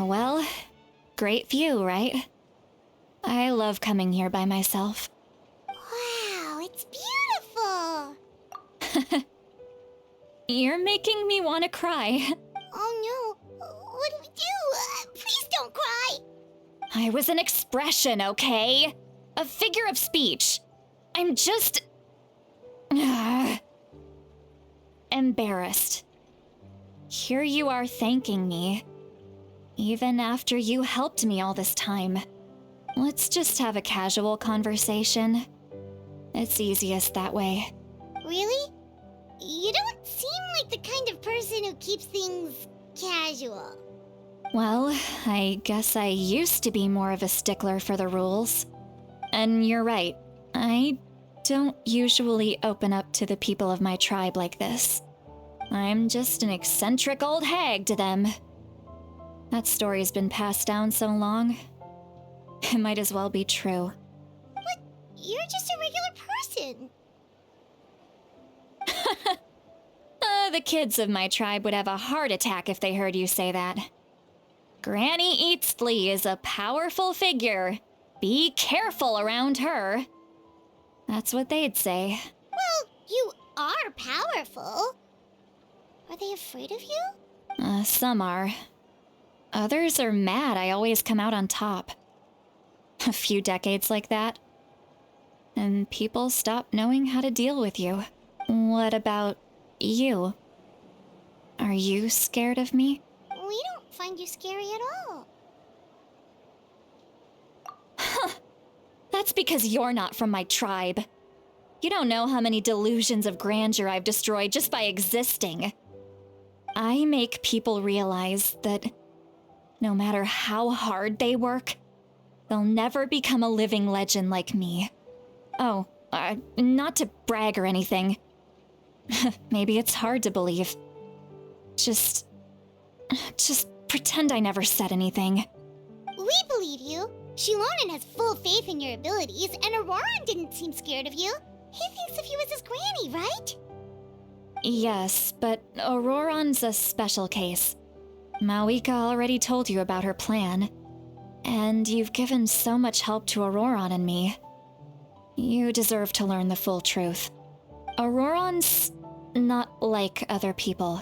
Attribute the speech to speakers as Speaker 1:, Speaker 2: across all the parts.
Speaker 1: Well, great view, right? I love coming here by myself.
Speaker 2: Wow, it's beautiful!
Speaker 1: You're making me want to cry.
Speaker 2: Oh no, what do we do? Please don't cry!
Speaker 1: I was an expression, okay? A figure of speech. I'm just... embarrassed. Here you are thanking me, even after you helped me all this time. Let's just have a casual conversation. It's easiest that way.
Speaker 2: Really? You don't seem like the kind of person who keeps things casual.
Speaker 1: Well, I guess I used to be more of a stickler for the rules. And you're right, I don't usually open up to the people of my tribe like this. I'm just an eccentric old hag to them. That story's been passed down so long, it might as well be true.
Speaker 2: But you're just a regular person.
Speaker 1: The kids of my tribe would have a heart attack if they heard you say that. Granny Eatsley is a powerful figure. Be careful around her. That's what they'd say.
Speaker 2: Well, you are powerful. Are they afraid of you?
Speaker 1: Some are. Others are mad I always come out on top. A few decades like that, and people stop knowing how to deal with you. What about you? Are you scared of me?
Speaker 2: We don't find you scary at all.
Speaker 1: That's because you're not from my tribe. You don't know how many delusions of grandeur I've destroyed just by existing. I make people realize that no matter how hard they work, they'll never become a living legend like me. Oh, not to brag or anything. Maybe it's hard to believe. Just pretend I never said anything.
Speaker 2: We believe you. Shilonen has full faith in your abilities, and Auroran didn't seem scared of you. He thinks of you as his granny, right?
Speaker 1: Yes, but Auroran's a special case. Mawika already told you about her plan, and you've given so much help to Auroran and me. You deserve to learn the full truth. Auroran's not like other people.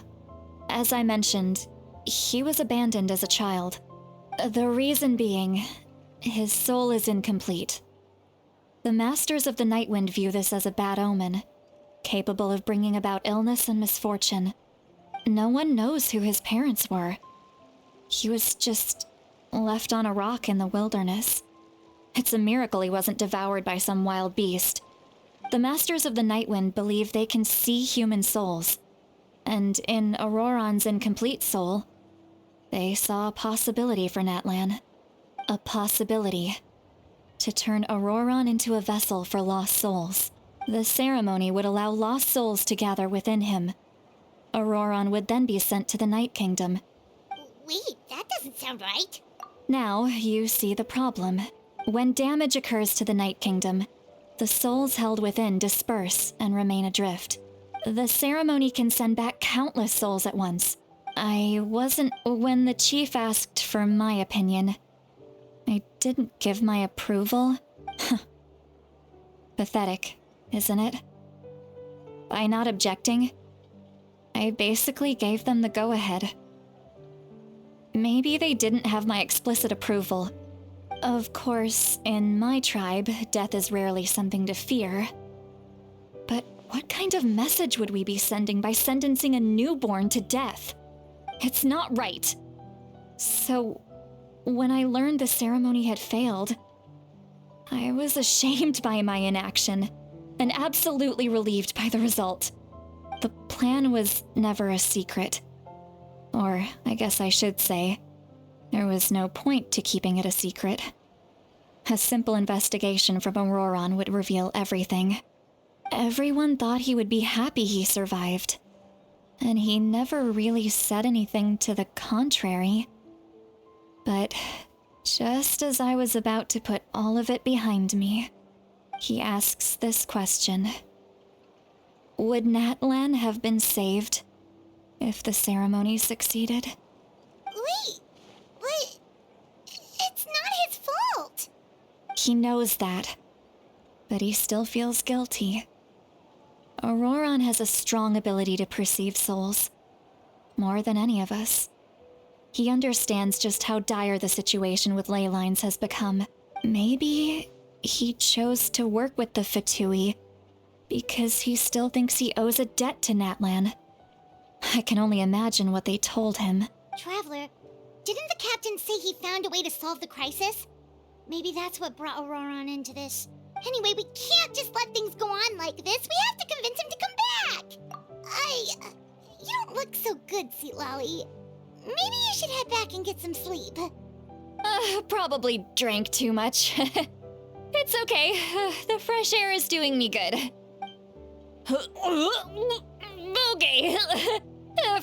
Speaker 1: As I mentioned, he was abandoned as a child. The reason being, his soul is incomplete. The Masters of the Nightwind view this as a bad omen, capable of bringing about illness and misfortune. No one knows who his parents were. He was just left on a rock in the wilderness. It's a miracle he wasn't devoured by some wild beast. The Masters of the Nightwind believe they can see human souls, and in Auroran's incomplete soul, they saw a possibility for Natlan. A possibility to turn Auroran into a vessel for lost souls. The ceremony would allow lost souls to gather within him. Auroran would then be sent to the Night Kingdom.
Speaker 2: Wait, that doesn't sound right.
Speaker 1: Now, you see the problem. When damage occurs to the Night Kingdom, the souls held within disperse and remain adrift. The ceremony can send back countless souls at once. I wasn't when the chief asked for my opinion. I didn't give my approval. Pathetic, isn't it? By not objecting, I basically gave them the go-ahead. Maybe they didn't have my explicit approval. Of course, in my tribe, death is rarely something to fear. But what kind of message would we be sending by sentencing a newborn to death? It's not right. So, when I learned the ceremony had failed, I was ashamed by my inaction, and absolutely relieved by the result. The plan was never a secret. Or, I guess I should say, there was no point to keeping it a secret. A simple investigation from Auroran would reveal everything. Everyone thought he would be happy he survived, and he never really said anything to the contrary. But just as I was about to put all of it behind me, he asks this question. Would Natlan have been saved if the ceremony succeeded?
Speaker 2: Wait, but
Speaker 1: He knows that, but he still feels guilty. Auroron has a strong ability to perceive souls, more than any of us. He understands just how dire the situation with ley lines has become. Maybe he chose to work with the Fatui because he still thinks he owes a debt to Natlan. I can only imagine what they told him.
Speaker 2: Traveler, didn't the captain say he found a way to solve the crisis? Maybe that's what brought Auroron into this. Anyway, we can't just let things go on like this. We have to convince him to come back. You don't look so good, Sweet Lolly. Maybe you should head back and get some sleep.
Speaker 1: Probably drank too much. It's okay. The fresh air is doing me good. Okay.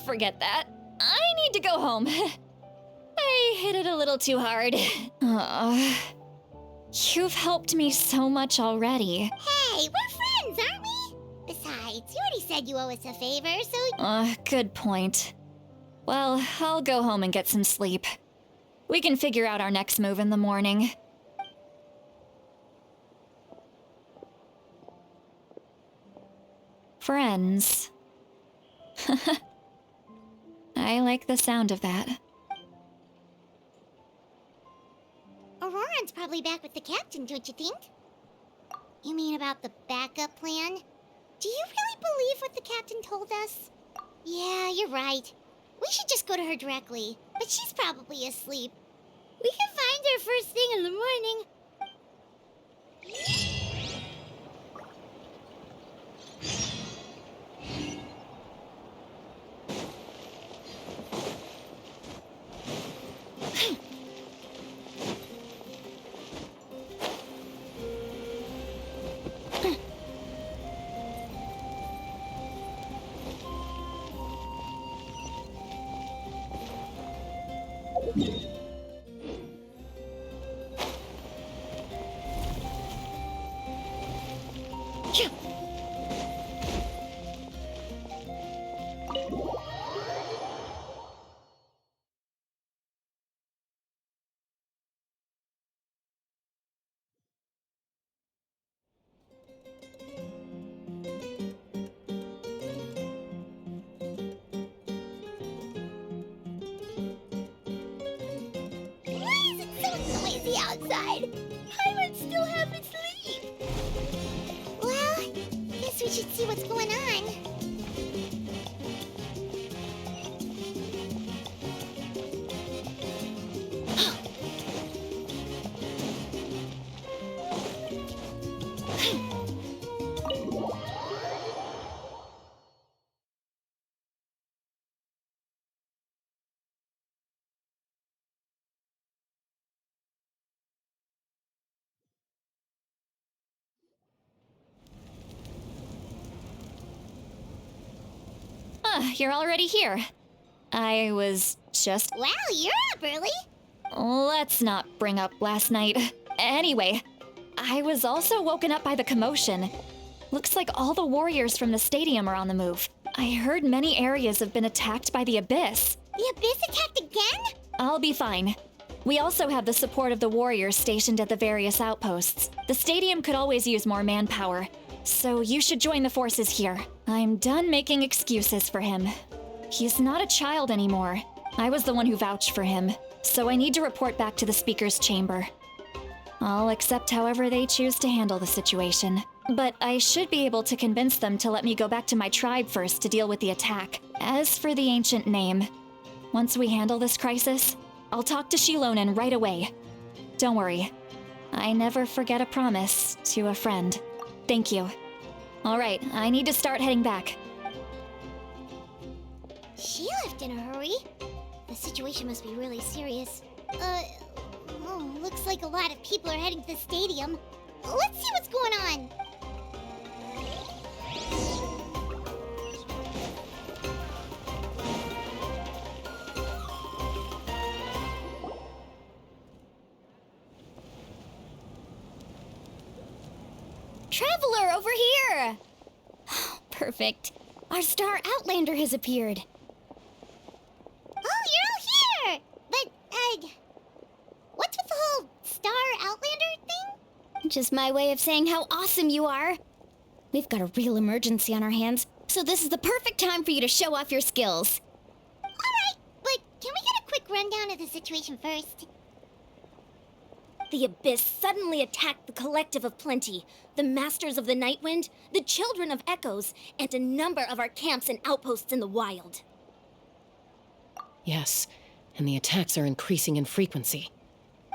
Speaker 1: Forget that. I need to go home. I hit it a little too hard. You've helped me so much already.
Speaker 2: Hey, we're friends, aren't we? Besides, you already said you owe us a favor, so...
Speaker 1: Good point. Well, I'll go home and get some sleep. We can figure out our next move in the morning. Friends. I like the sound of that.
Speaker 2: Auroron's probably back with the captain, don't you think? You mean about the backup plan? Do you really believe what the captain told us? Yeah, you're right. We should just go to her directly, but she's probably asleep. We can find her first thing in the morning. Outside. I would still have it sleep. Well, guess we should see what's going on.
Speaker 1: You're already here. I was just...
Speaker 2: Wow, you're up early.
Speaker 1: Let's not bring up last night. Anyway, I was also woken up by the commotion. Looks like all the warriors from the stadium are on the move. I heard many areas have been attacked by the Abyss.
Speaker 2: The Abyss attacked again?
Speaker 1: I'll be fine. We also have the support of the warriors stationed at the various outposts. The stadium could always use more manpower, so you should join the forces here. I'm done making excuses for him. He's not a child anymore. I was the one who vouched for him, so I need to report back to the Speaker's Chamber. I'll accept however they choose to handle the situation. But I should be able to convince them to let me go back to my tribe first to deal with the attack. As for the ancient name, once we handle this crisis, I'll talk to Shilonen right away. Don't worry. I never forget a promise to a friend. Thank you. Alright, I need to start heading back.
Speaker 2: She left in a hurry. The situation must be really serious. Looks like a lot of people are heading to the stadium. Let's see what's going on.
Speaker 1: Traveler, over here! Perfect. Our star Outlander has appeared.
Speaker 2: Oh, you're all here! But, what's with the whole Star Outlander thing?
Speaker 3: Just my way of saying how awesome you are. We've got a real emergency on our hands, so this is the perfect time for you to show off your skills.
Speaker 2: Alright, but can we get a quick rundown of the situation first?
Speaker 3: The Abyss suddenly attacked the Collective of Plenty, the Masters of the Nightwind, the Children of Echoes, and a number of our camps and outposts in the wild.
Speaker 4: Yes, and the attacks are increasing in frequency.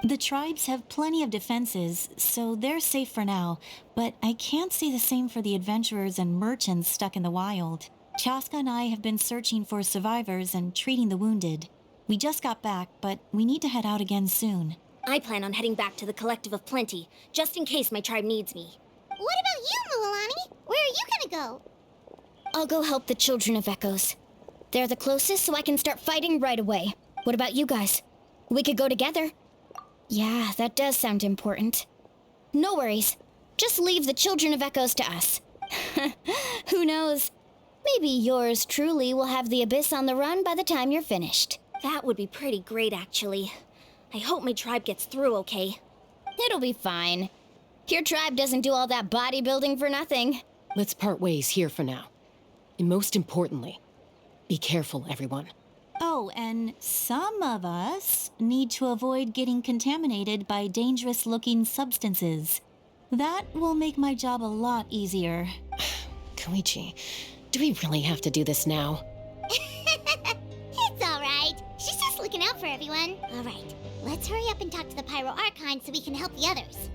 Speaker 5: The tribes have plenty of defenses, so they're safe for now, but I can't say the same for the adventurers and merchants stuck in the wild. Chaska and I have been searching for survivors and treating the wounded. We just got back, but we need to head out again soon.
Speaker 3: I plan on heading back to the Collective of Plenty, just in case my tribe needs me.
Speaker 2: What about you, Mualani? Where are you gonna go?
Speaker 3: I'll go help the Children of Echoes. They're the closest, so I can start fighting right away. What about you guys? We could go together. Yeah, that does sound important. No worries. Just leave the Children of Echoes to us. Who knows? Maybe yours truly will have the Abyss on the run by the time you're finished. That would be pretty great, actually. I hope my tribe gets through okay. It'll be fine. Your tribe doesn't do all that bodybuilding for nothing.
Speaker 4: Let's part ways here for now. And most importantly, be careful, everyone.
Speaker 5: Oh, and some of us need to avoid getting contaminated by dangerous-looking substances. That will make my job a lot easier.
Speaker 4: Koichi, do we really have to do this now?
Speaker 2: It's alright. She's just looking out for everyone. Alright, let's hurry up and talk to the Pyro Archon so we can help the others.